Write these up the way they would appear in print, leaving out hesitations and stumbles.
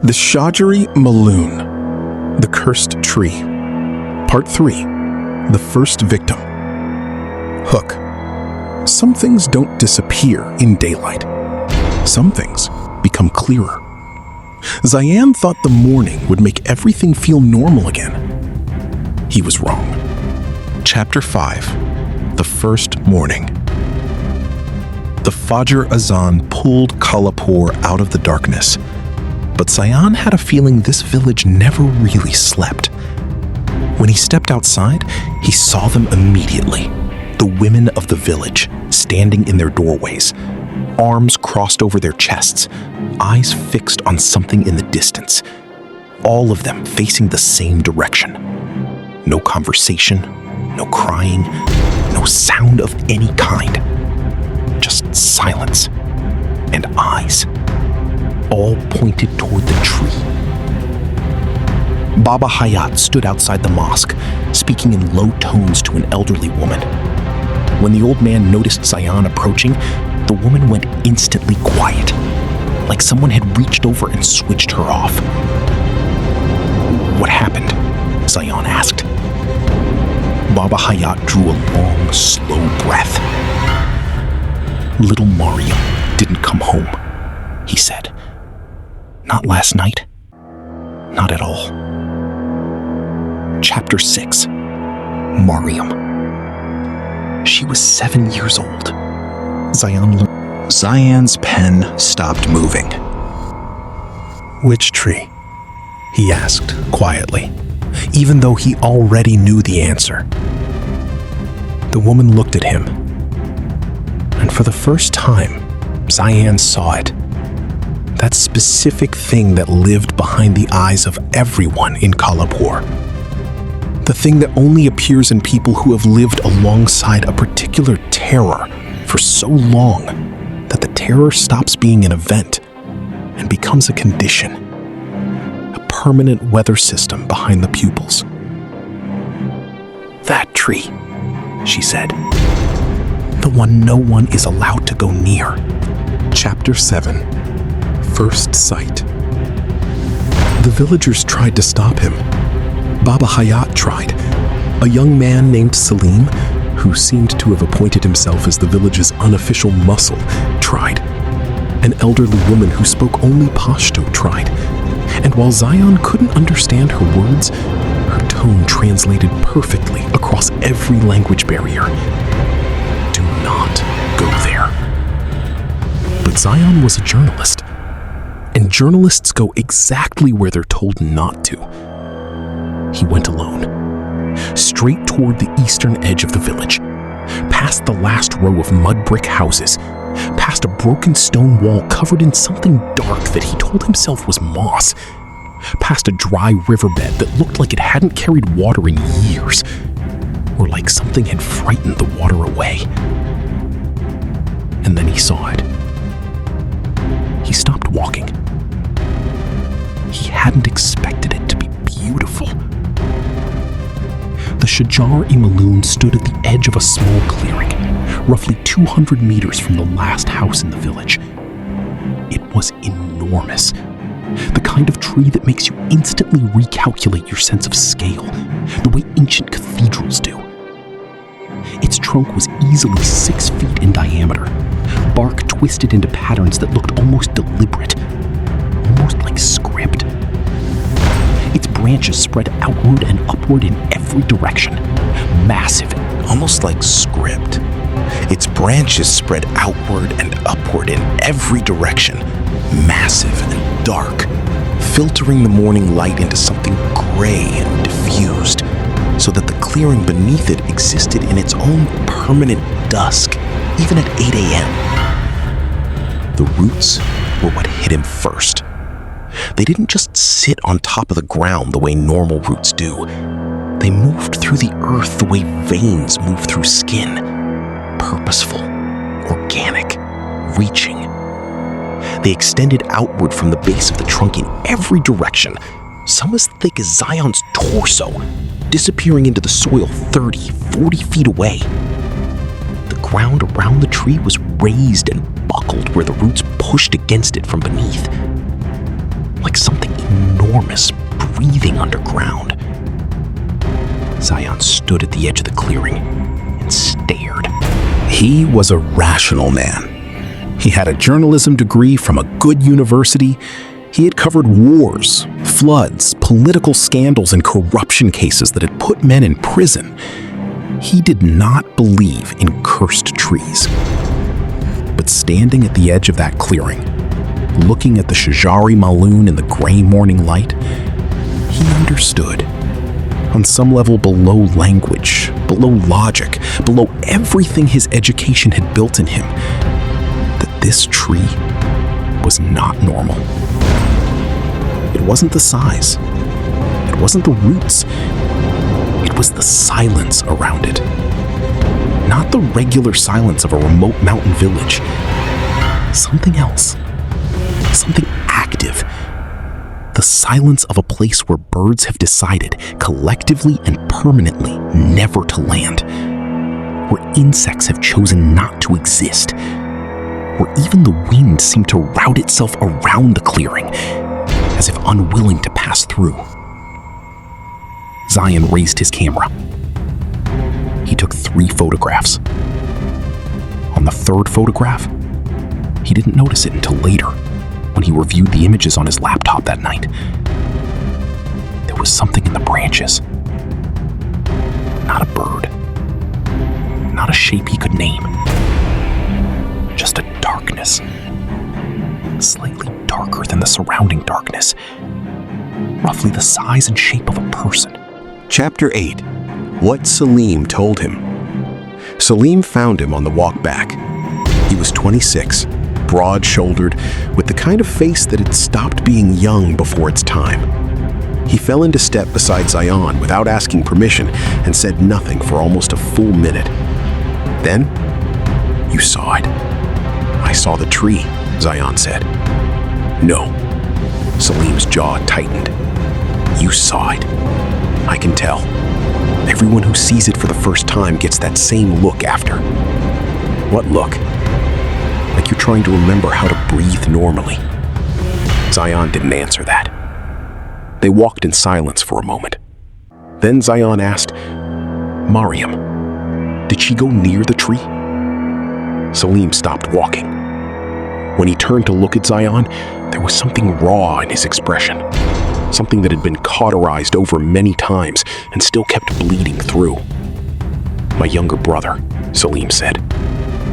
The SHAJAR-E-MALOON, The Cursed Tree. Part 3. The First Victim. Hook. Some things don't disappear in daylight. Some things become clearer. Zayan thought the morning would make everything feel normal again. He was wrong. Chapter 5. The First Morning. The Fajr Azan pulled Kala Pur out of the darkness. But Zayan had a feeling this village never really slept. When he stepped outside, he saw them immediately. The women of the village, standing in their doorways, arms crossed over their chests, eyes fixed on something in the distance. All of them facing the same direction. No conversation, no crying, no sound of any kind. Just silence and eyes. All pointed toward the tree. Baba Hayat stood outside the mosque, speaking in low tones to an elderly woman. When the old man noticed Zayan approaching, the woman went instantly quiet, like someone had reached over and switched her off. "What happened?" Zayan asked. Baba Hayat drew a long, slow breath. "Little Mariam didn't come home," he said. "Not last night. Not at all." Chapter 6. Mariam. She was 7 years old. Zayan's pen stopped moving. "Which tree?" he asked quietly, even though he already knew the answer. The woman looked at him, and for the first time, Zayan saw it. That specific thing that lived behind the eyes of everyone in Kala Pur. The thing that only appears in people who have lived alongside a particular terror for so long that the terror stops being an event and becomes a condition, a permanent weather system behind the pupils. "That tree," she said. "The one no one is allowed to go near." Chapter 7. First Sight. The villagers tried to stop him. Baba Hayat tried. A young man named Salim, who seemed to have appointed himself as the village's unofficial muscle, tried. An elderly woman who spoke only Pashto tried. And while Zayan couldn't understand her words, her tone translated perfectly across every language barrier. "Do not go there." But Zayan was a journalist. And journalists go exactly where they're told not to. He went alone, straight toward the eastern edge of the village, past the last row of mud brick houses, past a broken stone wall covered in something dark that he told himself was moss, past a dry riverbed that looked like it hadn't carried water in years, or like something had frightened the water away. And then he saw it. He stopped walking. He hadn't expected it to be beautiful. The SHAJAR-E-MALOON stood at the edge of a small clearing, roughly 200 meters from the last house in the village. It was enormous. The kind of tree that makes you instantly recalculate your sense of scale, the way ancient cathedrals do. Its trunk was easily 6 feet in diameter, bark twisted into patterns that looked almost deliberate, almost like script. Its branches spread outward and upward in every direction, massive. Almost like script. Its branches spread outward and upward in every direction, massive and dark, filtering the morning light into something gray and diffused, so that the clearing beneath it existed in its own permanent dusk, even at 8 a.m. The roots were what hit him first. They didn't just sit on top of the ground the way normal roots do. They moved through the earth the way veins move through skin. Purposeful, organic, reaching. They extended outward from the base of the trunk in every direction, some as thick as Zayan's torso, disappearing into the soil 30, 40 feet away. The ground around the tree was raised and buckled where the roots pushed against it from beneath. Like something enormous, breathing underground. Zion stood at the edge of the clearing and stared. He was a rational man. He had a journalism degree from a good university. He had covered wars, floods, political scandals, and corruption cases that had put men in prison. He did not believe in cursed trees. But standing at the edge of that clearing, looking at the Shajar-E-Maloon in the gray morning light, he understood. On some level below language, below logic, below everything his education had built in him, that this tree was not normal. It wasn't the size. It wasn't the roots. It was the silence around it. Not the regular silence of a remote mountain village. Something else. Something active. The silence of a place where birds have decided, collectively and permanently, never to land. Where insects have chosen not to exist. Where even the wind seemed to route itself around the clearing, as if unwilling to pass through. Zion raised his camera. He took 3 photographs. On the 3rd photograph, he didn't notice it until later, when he reviewed the images on his laptop that night. There was something in the branches. Not a bird. Not a shape he could name. Just a darkness. Slightly darker than the surrounding darkness. Roughly the size and shape of a person. Chapter 8. What Salim Told Him. Salim found him on the walk back. He was 26, broad-shouldered, with the kind of face that had stopped being young before its time. He fell into step beside Zion without asking permission and said nothing for almost a full minute. Then, "You saw it." "I saw the tree," Zion said. "No." Salim's jaw tightened. "You saw it. I can tell. Everyone who sees it for the first time gets that same look after." "What look?" "Like you're trying to remember how to breathe normally." Zion didn't answer that. They walked in silence for a moment. Then Zion asked, "Mariam, did she go near the tree?" Salim stopped walking. When he turned to look at Zion, there was something raw in his expression. Something that had been cauterized over many times and still kept bleeding through. "My younger brother," Salim said.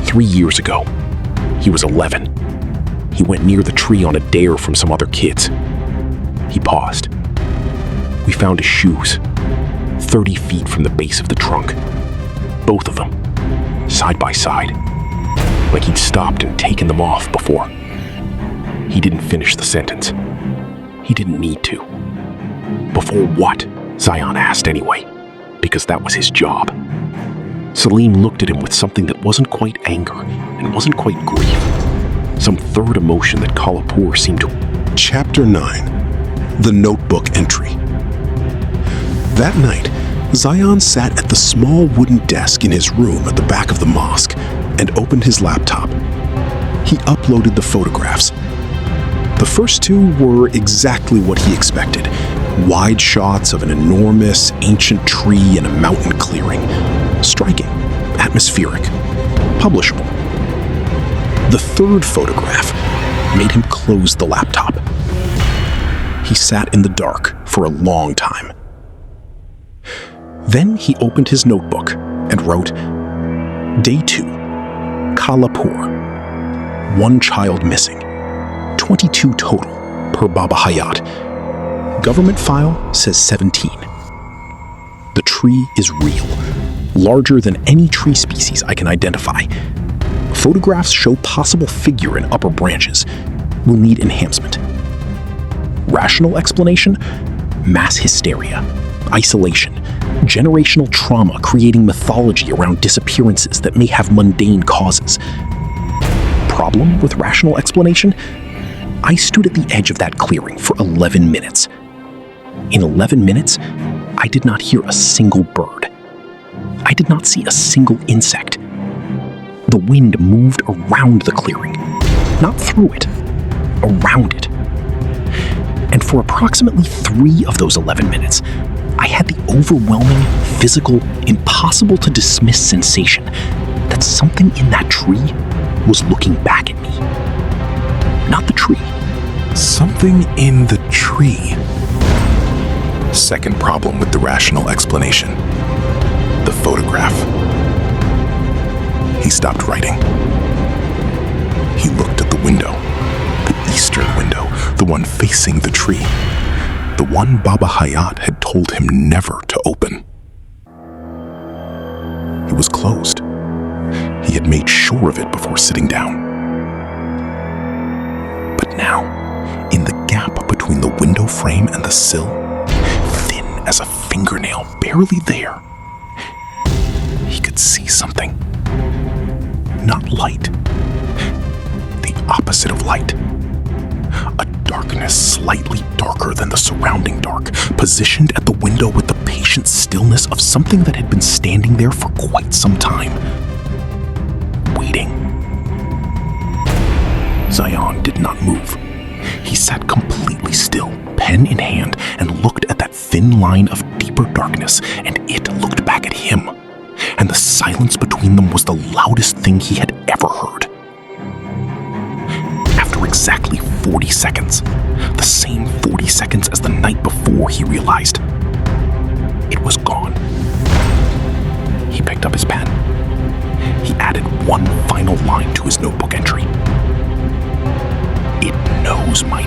3 years ago. He was 11. He went near the tree on a dare from some other kids." He paused. "We found his shoes, 30 feet from the base of the trunk. Both of them, side by side, like he'd stopped and taken them off before." He didn't finish the sentence. He didn't need to. "Before what?" Zion asked anyway, because that was his job. Salim looked at him with something that wasn't quite anger and wasn't quite grief. Some third emotion that Kala Pur seemed to... Chapter 9. The Notebook Entry. That night, Zion sat at the small wooden desk in his room at the back of the mosque and opened his laptop. He uploaded the photographs. The first 2 were exactly what he expected. Wide shots of an enormous, ancient tree in a mountain clearing. Striking, atmospheric, publishable. The 3rd photograph made him close the laptop. He sat in the dark for a long time. Then he opened his notebook and wrote, Day 2, Kala Pur. 1 child missing. 22 total, per Baba Hayat. Government file says 17. The tree is real, larger than any tree species I can identify. Photographs show possible figure in upper branches. Will need enhancement. Rational explanation? Mass hysteria, isolation, generational trauma creating mythology around disappearances that may have mundane causes. Problem with rational explanation? I stood at the edge of that clearing for 11 minutes. In 11 minutes, I did not hear a single bird. I did not see a single insect. The wind moved around the clearing, not through it, around it. And And for approximately 3 of those 11 minutes, I had the overwhelming, physical, impossible to dismiss sensation that something in that tree was looking back at me. Not the tree. Something in the tree. Second problem with the rational explanation. The photograph. He stopped writing. He looked at the window. The eastern window, the one facing the tree. The one Baba Hayat had told him never to open. It was closed. He had made sure of it before sitting down. But now, in the gap between the window frame and the sill, thin as a fingernail, barely there, he could see something. Not light. The opposite of light. A darkness slightly darker than the surrounding dark, positioned at the window with the patient stillness of something that had been standing there for quite some time. Waiting. Zion did not move. He sat completely still, pen in hand, and looked at that thin line of deeper darkness, and it looked back at him. And the silence between them was the loudest thing he had ever heard. After exactly 40 seconds, the same 40 seconds as the night before, he realized it was gone. He picked up his pen. He added one final line to his notebook entry. It knows my